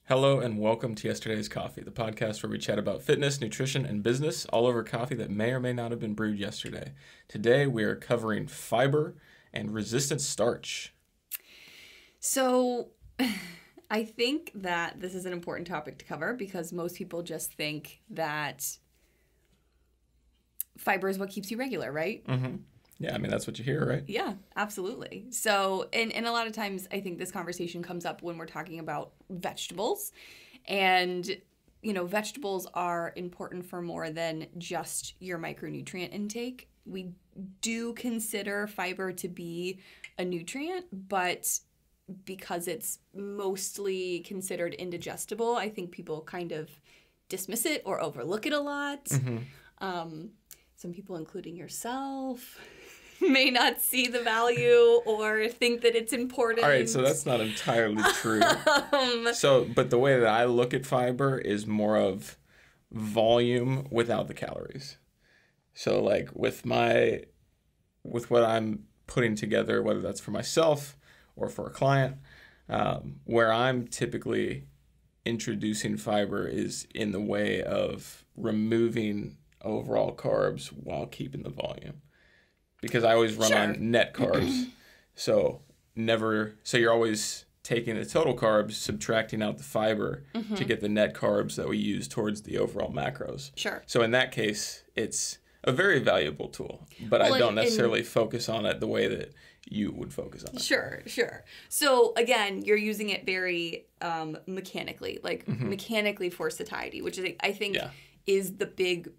Hello and welcome to Yesterday's Coffee, the podcast where we chat about fitness, nutrition, and business all over coffee that may or may not have been brewed yesterday. Today we are covering fiber and resistant starch. So I think that this is an important topic to cover because most people just think that fiber is what keeps you regular, right? Mm-hmm. Yeah, I mean, that's what you hear, right? Yeah, absolutely. So, and a lot of times I think this conversation comes up when we're talking about vegetables. And, you know, vegetables are important for more than just your micronutrient intake. We do consider fiber to be a nutrient, but because it's mostly considered indigestible, I think people kind of dismiss it or overlook it a lot. Mm-hmm. Some people, including yourself, may not see the value or think that it's important. All right, so that's not entirely true. But the way that I look at fiber is more of volume without the calories. So like with what I'm putting together, whether that's for myself or for a client, where I'm typically introducing fiber is in the way of removing overall carbs while keeping the volume. Because I always run on net carbs. So you're always taking the total carbs, subtracting out the fiber to get the net carbs that we use towards the overall macros. Sure. So in that case, it's a very valuable tool, but I don't necessarily focus on it the way that you would focus on it. Sure. So again, you're using it very mechanically, mechanically for satiety, which is, I think is the big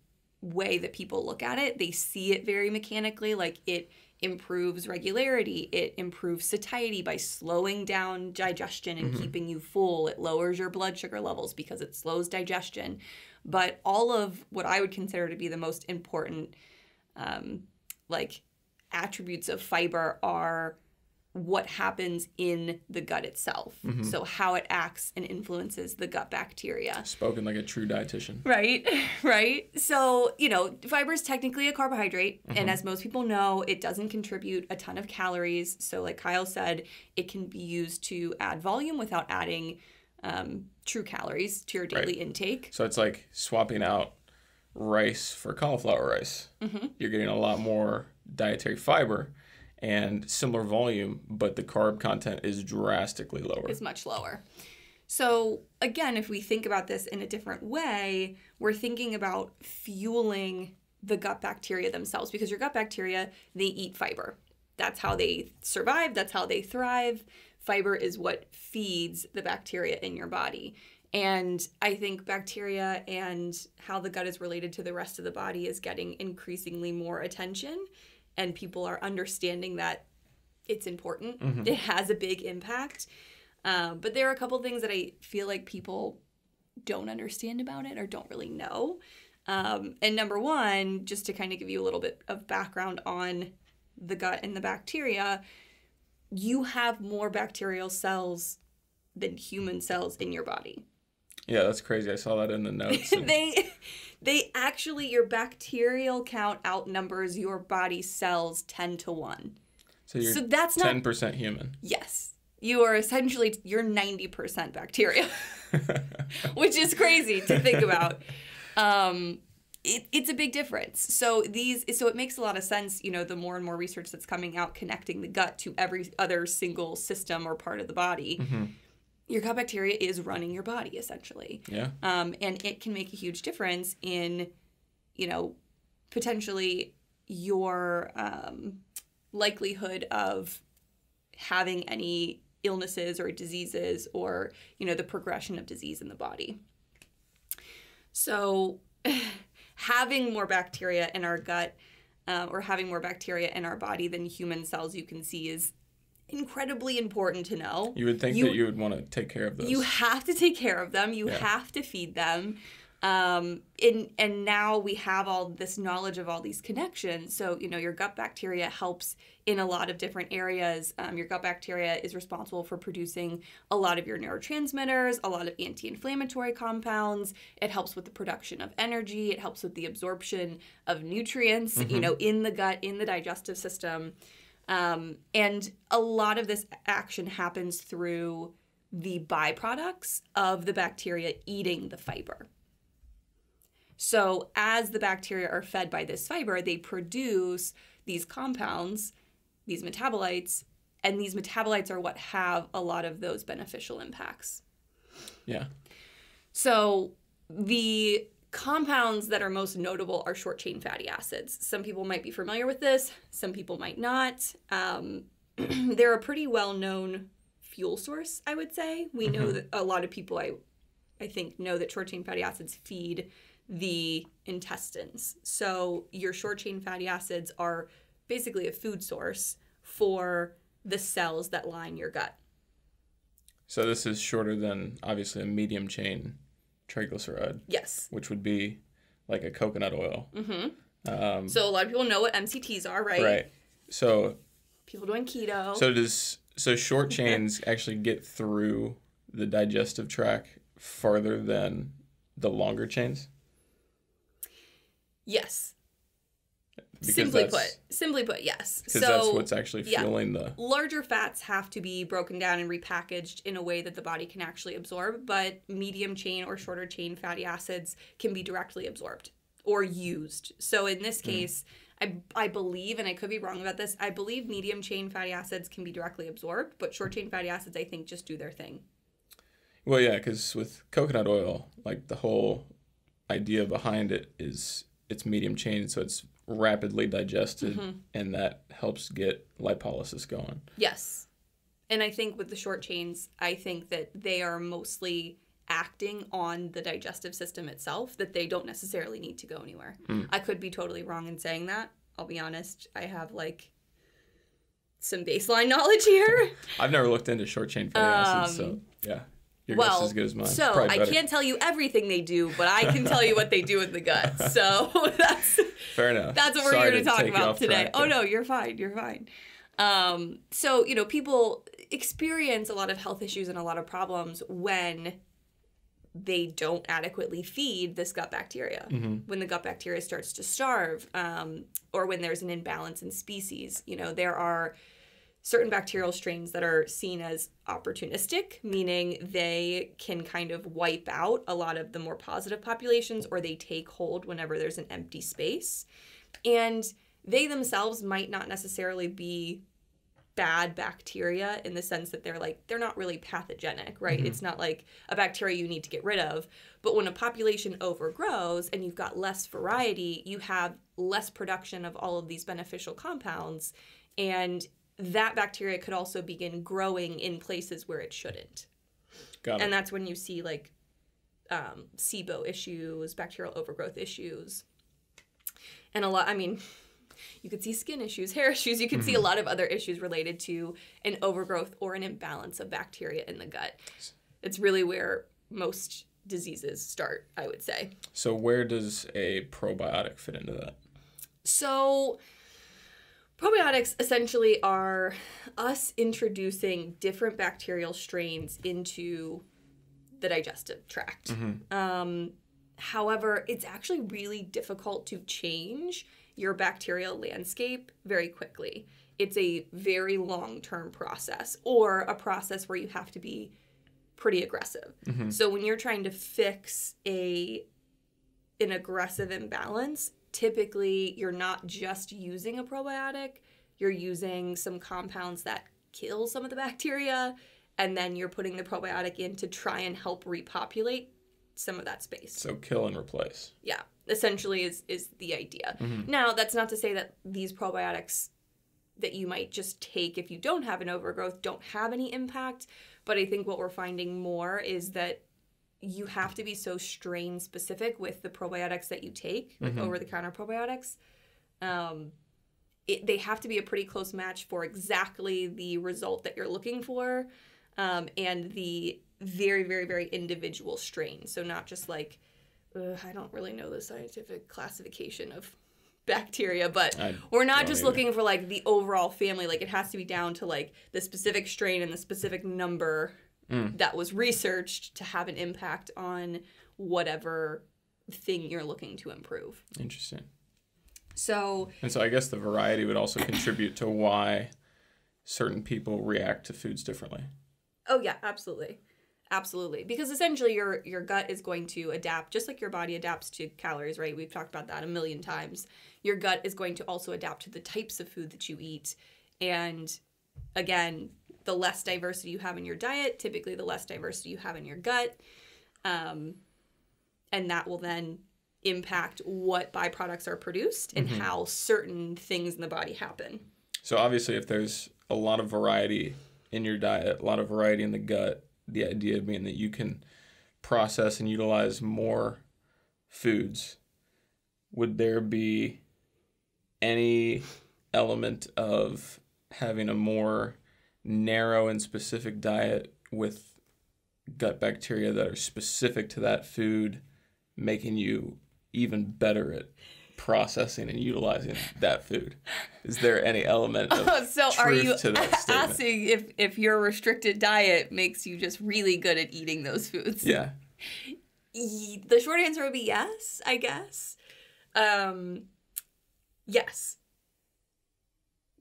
way that people look at it. They see it very mechanically, like it improves regularity, it improves satiety by slowing down digestion and keeping you full. It lowers your blood sugar levels because it slows digestion. But all of what I would consider to be the most important attributes of fiber are what happens in the gut itself. So how it acts and influences the gut bacteria. Spoken like a true dietitian. Right. So, you know, fiber is technically a carbohydrate. And as most people know, it doesn't contribute a ton of calories. So like Kyle said, it can be used to add volume without adding true calories to your daily intake. So it's like swapping out rice for cauliflower rice. You're getting a lot more dietary fiber and similar volume, but the carb content is drastically lower. It's much lower. So again, if we think about this in a different way, we're thinking about fueling the gut bacteria themselves, because your gut bacteria, they eat fiber. That's how they survive. That's how they thrive. Fiber is what feeds the bacteria in your body. And I think bacteria and how the gut is related to the rest of the body is getting increasingly more attention. And people are understanding that it's important. It has a big impact. But there are a couple things that I feel like people don't understand about it or don't really know. And number one, just to kind of give you a little bit of background on the gut and the bacteria, you have more bacterial cells than human cells in your body. Yeah, that's crazy. I saw that in the notes. They actually, your bacterial count outnumbers your body cells 10-1. So that's 10% human. Yes. You are essentially, you're 90% bacteria, which is crazy to think about. It's a big difference. So it makes a lot of sense, you know, the more and more research that's coming out connecting the gut to every other single system or part of the body. Your gut bacteria is running your body, essentially. Yeah. And it can make a huge difference in, you know, potentially your likelihood of having any illnesses or diseases or, you know, the progression of disease in the body. So having more bacteria in our gut or having more bacteria in our body than human cells, you can see, is incredibly important to know. You would think that you would want to take care of those. You have to take care of them. You have to feed them. And now we have all this knowledge of all these connections. So, you know, your gut bacteria helps in a lot of different areas. Your gut bacteria is responsible for producing a lot of your neurotransmitters, a lot of anti-inflammatory compounds. It helps with the production of energy. It helps with the absorption of nutrients, you know, in the gut, in the digestive system. And a lot of this action happens through the byproducts of the bacteria eating the fiber. So as the bacteria are fed by this fiber, they produce these compounds, these metabolites, and these metabolites are what have a lot of those beneficial impacts. Yeah. So the compounds that are most notable are short-chain fatty acids. Some people might be familiar with this. Some people might not. They're a pretty well-known fuel source, I would say. We know that a lot of people, I think, know that short-chain fatty acids feed the intestines. So your short-chain fatty acids are basically a food source for the cells that line your gut. So this is shorter than, obviously, a medium-chain triglyceride. Yes. Which would be like a coconut oil. So a lot of people know what MCTs are, right? Right. So people doing keto. So short chains actually get through the digestive tract farther than the longer chains? Yes. Because Simply put, yes. Because that's what's actually fueling the... Larger fats have to be broken down and repackaged in a way that the body can actually absorb, but medium chain or shorter chain fatty acids can be directly absorbed or used. So in this case, I believe, and I could be wrong about this, I believe medium chain fatty acids can be directly absorbed, but short chain fatty acids, I think, just do their thing. Well, yeah, because with coconut oil, like the whole idea behind it is it's medium chain, so it's rapidly digested, and that helps get lipolysis going. Yes. And I think with the short chains, I think that they are mostly acting on the digestive system itself, that they don't necessarily need to go anywhere. I could be totally wrong in saying that. I'll be honest. I have like some baseline knowledge here. I've never looked into short chain fatty acids, so yeah. Your guess is as good as mine. So I can't tell you everything they do, but I can tell you what they do in the gut. So that's fair enough. That's what we're here to talk about today. Oh no, you're fine. You're fine. So people experience a lot of health issues and a lot of problems when they don't adequately feed this gut bacteria. When the gut bacteria starts to starve, or when there's an imbalance in species. There are certain bacterial strains that are seen as opportunistic, meaning they can kind of wipe out a lot of the more positive populations, or they take hold whenever there's an empty space. And they themselves might not necessarily be bad bacteria in the sense that they're not really pathogenic, right? It's not like a bacteria you need to get rid of. But when a population overgrows and you've got less variety, you have less production of all of these beneficial compounds, and that bacteria could also begin growing in places where it shouldn't. Got it. And that's when you see SIBO issues, bacterial overgrowth issues, and you could see skin issues, hair issues. You can see a lot of other issues related to an overgrowth or an imbalance of bacteria in the gut. It's really where most diseases start, I would say. So where does a probiotic fit into that? So probiotics essentially are us introducing different bacterial strains into the digestive tract. However, it's actually really difficult to change your bacterial landscape very quickly. It's a very long-term process, or a process where you have to be pretty aggressive. So when you're trying to fix an aggressive imbalance, typically you're not just using a probiotic, you're using some compounds that kill some of the bacteria, and then you're putting the probiotic in to try and help repopulate some of that space. So kill and replace. Yeah, essentially is the idea. Now, that's not to say that these probiotics that you might just take if you don't have an overgrowth don't have any impact, but I think what we're finding more is that you have to be so strain specific with the probiotics that you take, like over-the-counter probiotics. They have to be a pretty close match for exactly the result that you're looking for, and the very, very, very individual strain. So not just I don't really know the scientific classification of bacteria, but we're not just looking for the overall family. It has to be down to the specific strain and the specific number that was researched to have an impact on whatever thing you're looking to improve. Interesting. So I guess the variety would also contribute to why certain people react to foods differently. Oh, yeah, absolutely. Absolutely. Because essentially your gut is going to adapt, just like your body adapts to calories, right? We've talked about that a million times. Your gut is going to also adapt to the types of food that you eat. And again, the less diversity you have in your diet, typically the less diversity you have in your gut. And that will then impact what byproducts are produced and how certain things in the body happen. So obviously if there's a lot of variety in your diet, a lot of variety in the gut, the idea being that you can process and utilize more foods, would there be any element of having a more narrow and specific diet with gut bacteria that are specific to that food, making you even better at processing and utilizing that food? Is there any element of truth to that statement? Asking if your restricted diet makes you just really good at eating those foods? Yeah. The short answer would be yes, I guess. Yes.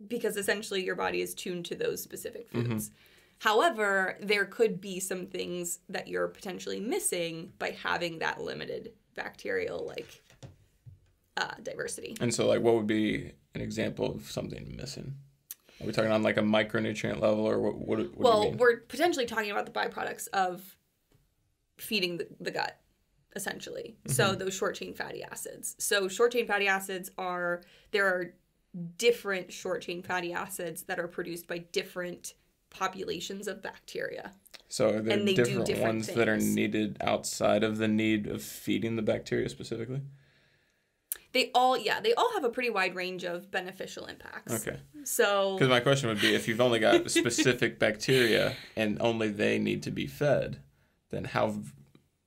Because essentially your body is tuned to those specific foods. However, there could be some things that you're potentially missing by having that limited bacterial diversity. And so, like, what would be an example of something missing? Are we talking on like a micronutrient level, or what do you mean? We're potentially talking about the byproducts of feeding the gut, essentially. So those short-chain fatty acids. So short-chain fatty acids there are different short-chain fatty acids that are produced by different populations of bacteria. So are there different ones things that are needed outside of the need of feeding the bacteria specifically? They all have a pretty wide range of beneficial impacts. Okay. So, because my question would be, if you've only got specific bacteria and only they need to be fed, then how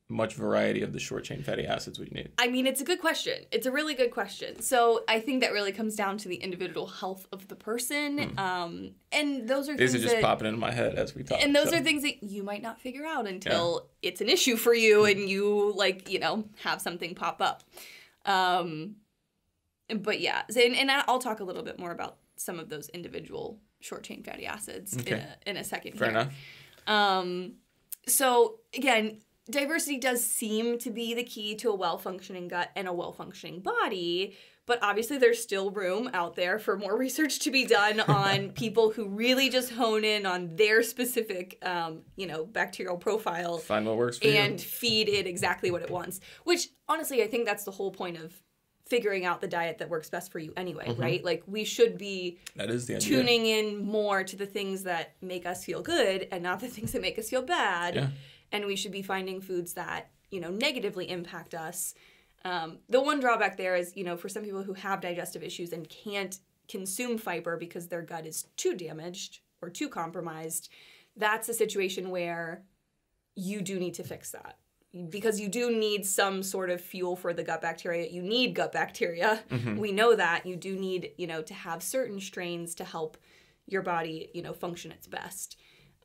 much variety of the short chain fatty acids would you need? I mean, it's a good question. It's a really good question. So I think that really comes down to the individual health of the person. And those are These things are just popping into my head as we talk. And those are things that you might not figure out until it's an issue for you and you have something pop up. But yeah, and I'll talk a little bit more about some of those individual short chain fatty acids in a second. Fair enough. So again, diversity does seem to be the key to a well-functioning gut and a well-functioning body, but obviously there's still room out there for more research to be done on people who really just hone in on their specific, bacterial profile. Find what works for you. And feed it exactly what it wants. Which, honestly, I think that's the whole point of figuring out the diet that works best for you anyway, right? Like, we should be tuning in more to the things that make us feel good and not the things that make us feel bad. Yeah. And we should be finding foods that, negatively impact us. The one drawback there is, for some people who have digestive issues and can't consume fiber because their gut is too damaged or too compromised, that's a situation where you do need to fix that. Because you do need some sort of fuel for the gut bacteria. You need gut bacteria. We know that. You do need, to have certain strains to help your body, function its best.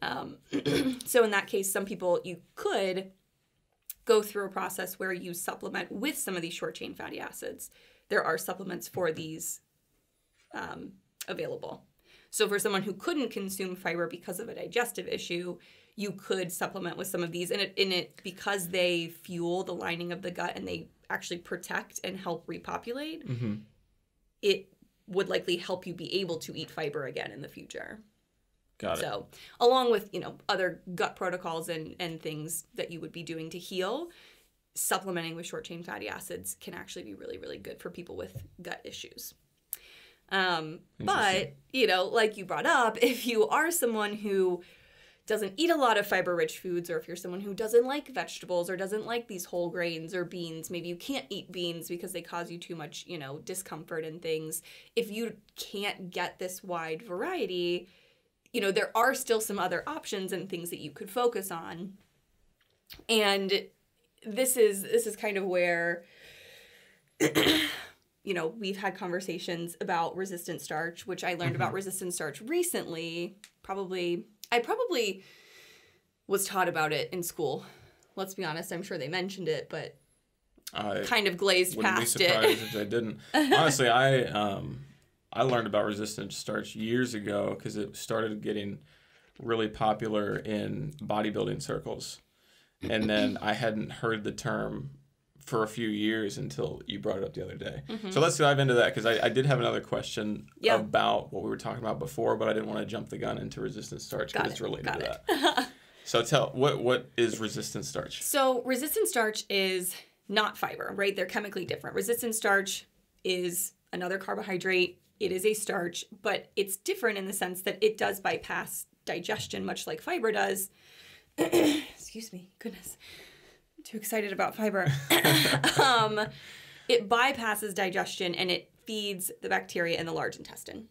So in that case, some people, you could go through a process where you supplement with some of these short-chain fatty acids. There are supplements for these available. So for someone who couldn't consume fiber because of a digestive issue, you could supplement with some of these. And because they fuel the lining of the gut and they actually protect and help repopulate, it would likely help you be able to eat fiber again in the future. Got it. So along with, other gut protocols and things that you would be doing to heal, supplementing with short-chain fatty acids can actually be really, really good for people with gut issues. But, like you brought up, if you are someone who doesn't eat a lot of fiber-rich foods, or if you're someone who doesn't like vegetables or doesn't like these whole grains or beans, maybe you can't eat beans because they cause you too much, discomfort and things. If you can't get this wide variety, there are still some other options and things that you could focus on. And this is kind of where, we've had conversations about resistant starch, which I learned about resistant starch recently. I probably was taught about it in school. Let's be honest, I'm sure they mentioned it, but kind of glazed past it. Wouldn't be surprised if they didn't. Honestly, I learned about resistant starch years ago because it started getting really popular in bodybuilding circles. And then I hadn't heard the term for a few years until you brought it up the other day. So let's dive into that, because I did have another question about what we were talking about before, but I didn't want to jump the gun into resistant starch because it's related to that. So what is resistant starch? So resistant starch is not fiber, right? They're chemically different. Resistant starch is another carbohydrate. It is a starch, but it's different in the sense that it does bypass digestion, much like fiber does. Excuse me, goodness. I'm too excited about fiber. It bypasses digestion and it feeds the bacteria in the large intestine.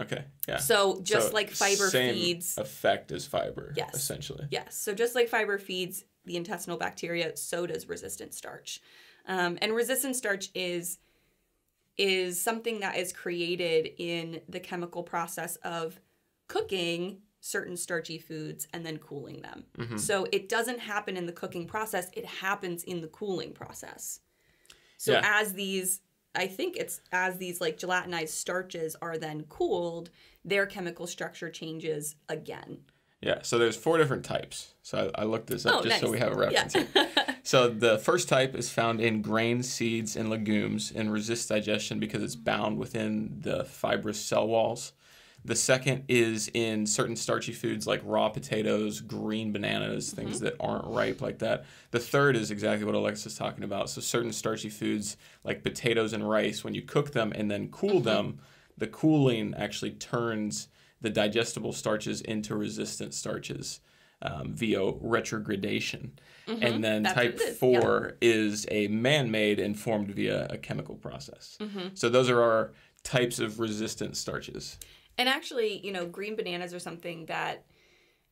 Okay, yeah. So just like fiber feeds... Same effect as fiber, essentially. Yes, so just like fiber feeds the intestinal bacteria, so does resistant starch. And resistant starch is something that is created in the chemical process of cooking certain starchy foods and then cooling them. So it doesn't happen in the cooking process, it happens in the cooling process. So as these like gelatinized starches are then cooled, their chemical structure changes again. Yeah, so there's 4 different types. So I looked this up so we have a reference here. Yeah. So the first type is found in grains, seeds, and legumes and resists digestion because it's bound within the fibrous cell walls. The second is in certain starchy foods like raw potatoes, green bananas, things that aren't ripe like that. The third is exactly what Alexa's talking about. So certain starchy foods like potatoes and rice, when you cook them and then cool them, the cooling actually turns the digestible starches into resistant starches via retrogradation. And then type 4 is a man-made and formed via a chemical process. So those are our types of resistant starches. And actually, green bananas are something that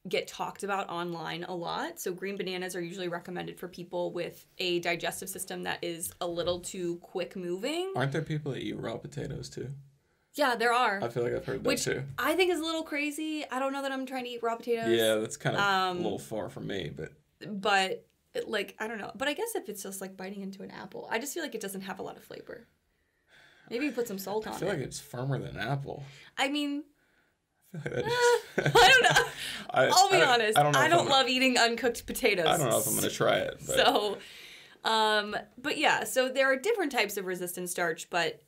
get talked about online a lot. So green bananas are usually recommended for people with a digestive system that is a little too quick moving. Aren't there people that eat raw potatoes too? Yeah, there are. I feel like I've heard that too. I think is a little crazy. I don't know that I'm trying to eat raw potatoes. Yeah, that's kind of a little far from me, But I don't know. But I guess if it's just like biting into an apple, I just feel like it doesn't have a lot of flavor. Maybe you put some salt on it. I feel like it's firmer than apple. I mean, I feel like I don't know. I'll be honest. I don't love eating uncooked potatoes. I don't know if I'm going to try it. But. So, but yeah, so there are different types of resistant starch, but,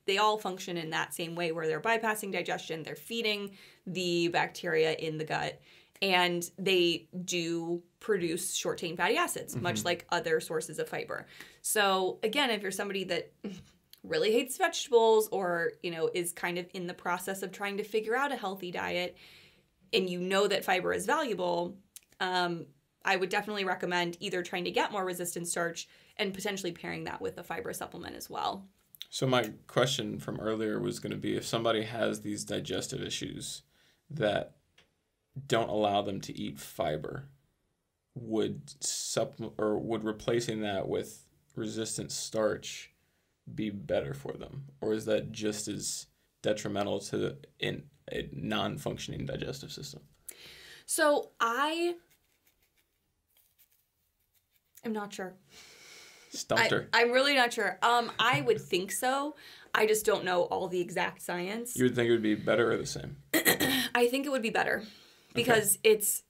they all function in that same way where they're bypassing digestion, they're feeding the bacteria in the gut, and they do produce short-chain fatty acids, much like other sources of fiber. So, again, if you're somebody that really hates vegetables or, is kind of in the process of trying to figure out a healthy diet and that fiber is valuable, I would definitely recommend either trying to get more resistant starch and potentially pairing that with a fiber supplement as well. So my question from earlier was going to be, if somebody has these digestive issues that don't allow them to eat fiber, would replacing that with resistant starch be better for them, or is that just as detrimental to a non-functioning digestive system? So I'm not sure. Stumped her. I'm really not sure. I would think so. I just don't know all the exact science. You would think it would be better or the same? I think it would be better because it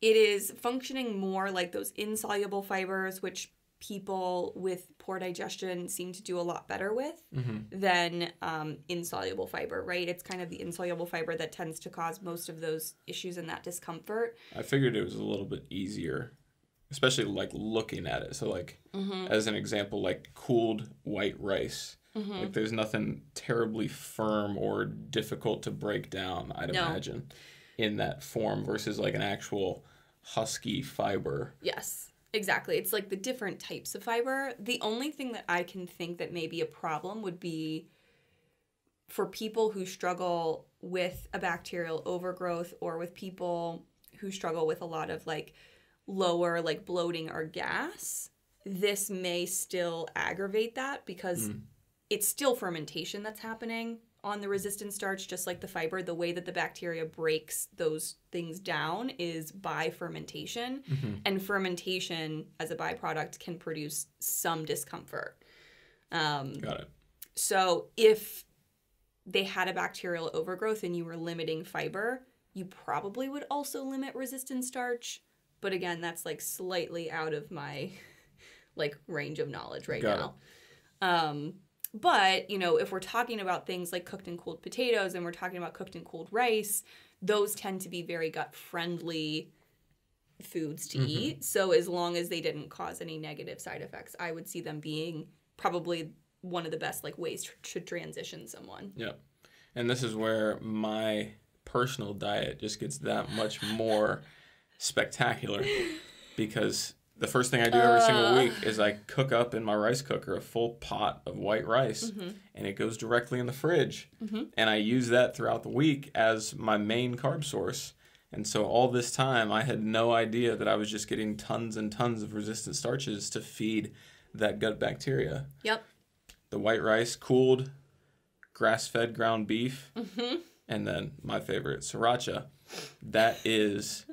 is functioning more like those insoluble fibers, which people with poor digestion seem to do a lot better with than insoluble fiber, right? It's kind of the insoluble fiber that tends to cause most of those issues and that discomfort. I figured it was a little bit easier, especially like looking at it. So as an example, like cooled white rice, like there's nothing terribly firm or difficult to break down, I'd imagine, in that form versus like an actual husky fiber. Yes. Exactly. It's like the different types of fiber. The only thing that I can think that may be a problem would be for people who struggle with a bacterial overgrowth or with people who struggle with a lot of like lower like bloating or gas. This may still aggravate that because it's still fermentation that's happening on the resistant starch, just like the fiber. The way that the bacteria breaks those things down is by fermentation. And fermentation as a byproduct can produce some discomfort. Got it. So if they had a bacterial overgrowth and you were limiting fiber, you probably would also limit resistant starch. But again, that's like slightly out of my like range of knowledge right now. But, you know, if we're talking about things like cooked and cooled potatoes and we're talking about cooked and cooled rice, those tend to be very gut-friendly foods to eat. So as long as they didn't cause any negative side effects, I would see them being probably one of the best like ways to transition someone. Yeah. And this is where my personal diet just gets that much more spectacular, because the first thing I do every single week is I cook up in my rice cooker a full pot of white rice, and it goes directly in the fridge. And I use that throughout the week as my main carb source. And so all this time, I had no idea that I was just getting tons and tons of resistant starches to feed that gut bacteria. Yep. The white rice, cooled, grass-fed ground beef, and then my favorite, sriracha. That is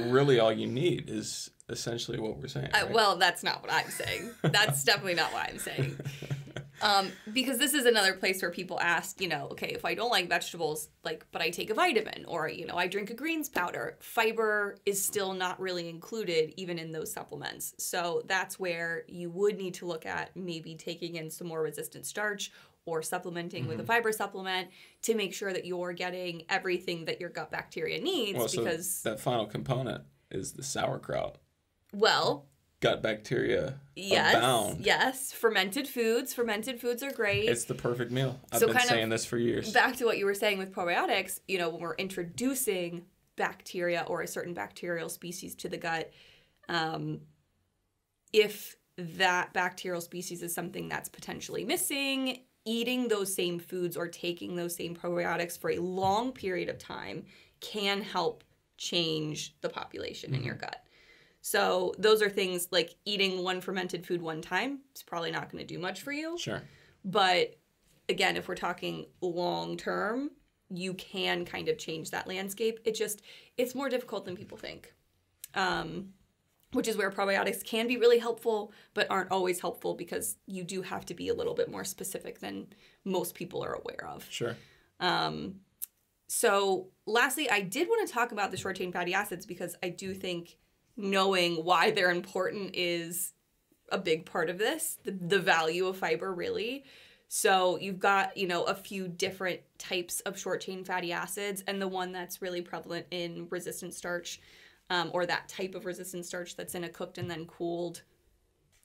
really all you need, is essentially what we're saying. Right? Well, that's not what I'm saying. That's definitely not what I'm saying. Because this is another place where people ask, you know, okay, if I don't like vegetables, like, but I take a vitamin, or, you know, I drink a greens powder, fiber is still not really included even in those supplements. So that's where you would need to look at maybe taking in some more resistant starch or supplementing with a fiber supplement to make sure that you're getting everything that your gut bacteria needs. Well, because so that final component is the sauerkraut. Well, gut bacteria abound. Yes. Fermented foods are great. It's the perfect meal. I've been saying this for years. Back to what you were saying with probiotics, you know, when we're introducing bacteria or a certain bacterial species to the gut, if that bacterial species is something that's potentially missing, eating those same foods or taking those same probiotics for a long period of time can help change the population in your gut. So those are things like eating one fermented food one time is probably not going to do much for you. Sure. But again, if we're talking long term, you can kind of change that landscape. It's more difficult than people think. Which is where probiotics can be really helpful, but aren't always helpful because you do have to be a little bit more specific than most people are aware of. Sure. So lastly, I did want to talk about the short chain fatty acids because I do think knowing why they're important is a big part of this, the value of fiber, really. So you've got, you know, a few different types of short chain fatty acids, and the one that's really prevalent in resistant starch, or that type of resistant starch that's in a cooked and then cooled,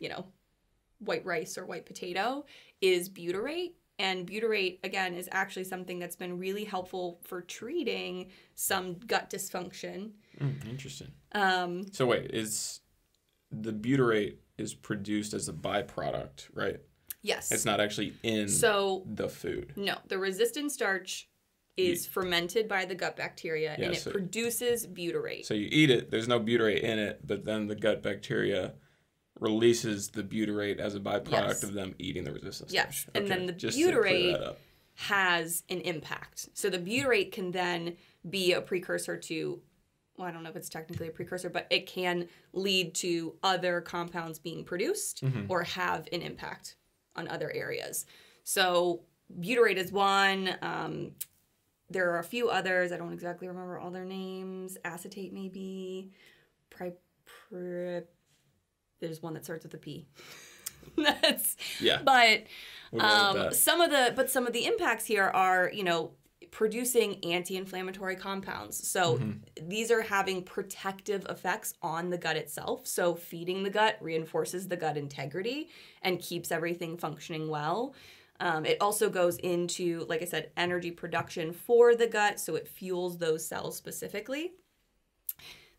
you know, white rice or white potato, is butyrate. And butyrate, again, is actually something that's been really helpful for treating some gut dysfunction. Interesting. So wait, is the butyrate is produced as a byproduct, right? Yes. It's not actually in the food. No, the resistant starch is fermented by the gut bacteria, and it produces butyrate. So you eat it, there's no butyrate in it, but then the gut bacteria releases the butyrate as a byproduct of them eating the resistant starch. Yes, and then the butyrate has an impact. So the butyrate can then be a precursor to, well, I don't know if it's technically a precursor, but it can lead to other compounds being produced or have an impact on other areas. So butyrate is one. There are a few others. I don't exactly remember all their names. Acetate maybe. There's one that starts with a P. But some of the impacts here are, you know, producing anti-inflammatory compounds. So these are having protective effects on the gut itself. So feeding the gut reinforces the gut integrity and keeps everything functioning well. It also goes into, like I said, energy production for the gut, so it fuels those cells specifically.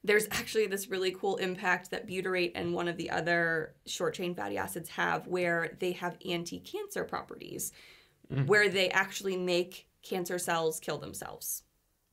There's actually this really cool impact that butyrate and one of the other short-chain fatty acids have where they have anti-cancer properties, where they actually make cancer cells kill themselves.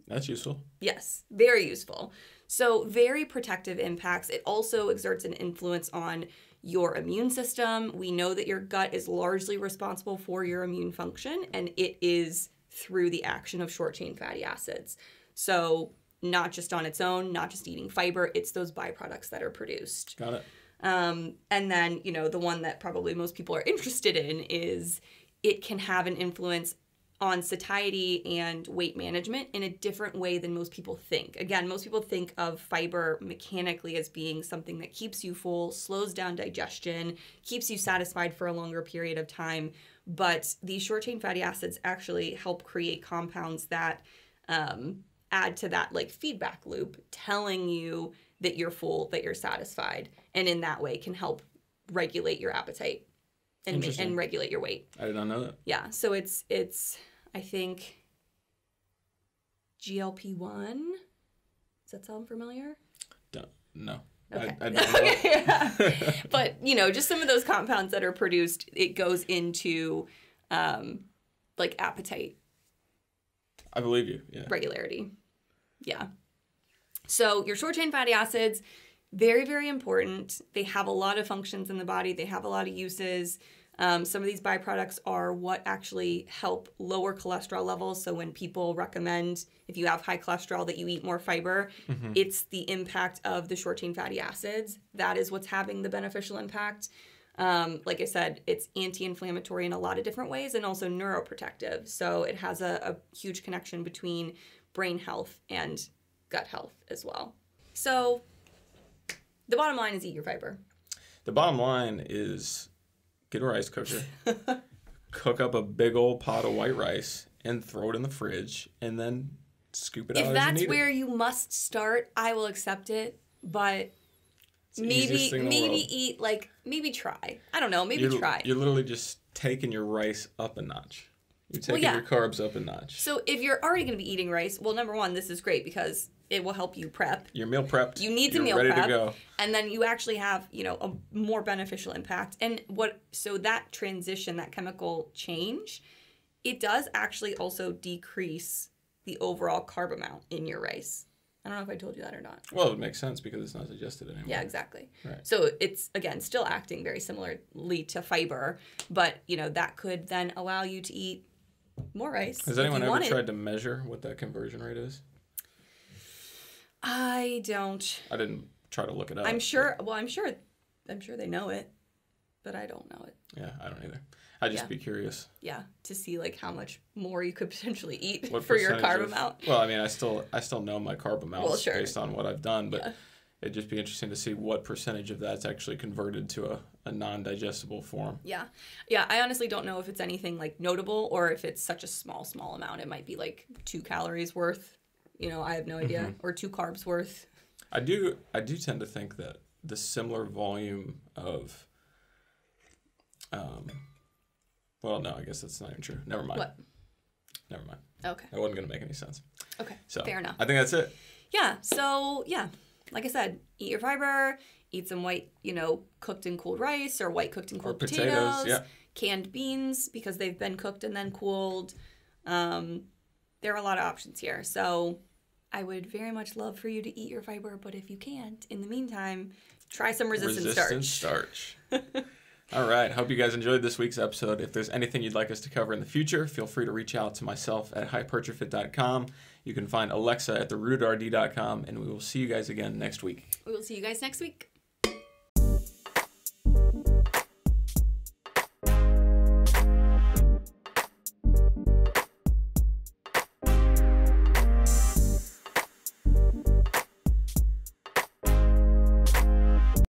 That's useful. Yes, very useful. So very protective impacts. It also exerts an influence on your immune system. We know that your gut is largely responsible for your immune function, and it is through the action of short-chain fatty acids. So not just on its own, not just eating fiber, it's those byproducts that are produced. Got it. And then, you know, the one that probably most people are interested in is it can have an influence on satiety and weight management in a different way than most people think. Again, most people think of fiber mechanically as being something that keeps you full, slows down digestion, keeps you satisfied for a longer period of time. But these short-chain fatty acids actually help create compounds that add to that like feedback loop, telling you that you're full, that you're satisfied, and in that way can help regulate your appetite and regulate your weight. I did not know that. Yeah, so it's I think GLP-1. Does that sound familiar? No. Okay. I don't know. Yeah. But, you know, just some of those compounds that are produced, it goes into like appetite. I believe you. Yeah. Regularity. Yeah. So your short chain fatty acids, very, very important. They have a lot of functions in the body. They have a lot of uses. Some of these byproducts are what actually help lower cholesterol levels. So when people recommend, if you have high cholesterol, that you eat more fiber, it's the impact of the short chain fatty acids. That is what's having the beneficial impact. Like I said, it's anti-inflammatory in a lot of different ways and also neuroprotective. So it has a huge connection between brain health and gut health as well. So the bottom line is eat your fiber. The bottom line is get a rice cooker, cook up a big old pot of white rice, and throw it in the fridge, and then scoop it out as you need it. If that's where you must start, I will accept it. But maybe eat, like, maybe try. I don't know, try. You're literally just taking your rice up a notch. You're taking your carbs up a notch. So if you're already going to be eating rice, well, number one, this is great because it will help you prep. You're meal prepped. You need to meal prep. You're ready to go. And then you actually have, you know, a more beneficial impact. And so that transition, that chemical change, it does actually also decrease the overall carb amount in your rice. I don't know if I told you that or not. Well, it makes sense because it's not digested anymore. Yeah, exactly. Right. So it's, again, still acting very similarly to fiber, but, you know, that could then allow you to eat more rice. Has anyone ever tried to measure what that conversion rate is? I don't. I didn't try to look it up. I'm sure they know it, but I don't know it. Yeah, I don't either. I'd just be curious. Yeah, to see like how much more you could potentially eat what for your carb amount. Well, I mean, I still know my carb amounts based on what I've done, but it'd just be interesting to see what percentage of that's actually converted to a non-digestible form. Yeah. Yeah, I honestly don't know if it's anything like notable or if it's such a small amount. It might be like 2 calories worth. You know, I have no idea. Or 2 carbs worth. I do tend to think that the similar volume of well, no, I guess that's not even true. Never mind. What? Never mind. Okay. That wasn't going to make any sense. Okay. So fair enough. I think that's it. Yeah. So, yeah. Like I said, eat your fiber, eat some white, you know, cooked and cooled rice or white cooked and cooled potatoes, canned beans because they've been cooked and then cooled. There are a lot of options here. So I would very much love for you to eat your fiber, but if you can't, in the meantime, try some resistant starch. All right. Hope you guys enjoyed this week's episode. If there's anything you'd like us to cover in the future, feel free to reach out to myself at hypertrofit.com. You can find Alexa at therootedrd.com, and we will see you guys again next week. We will see you guys next week.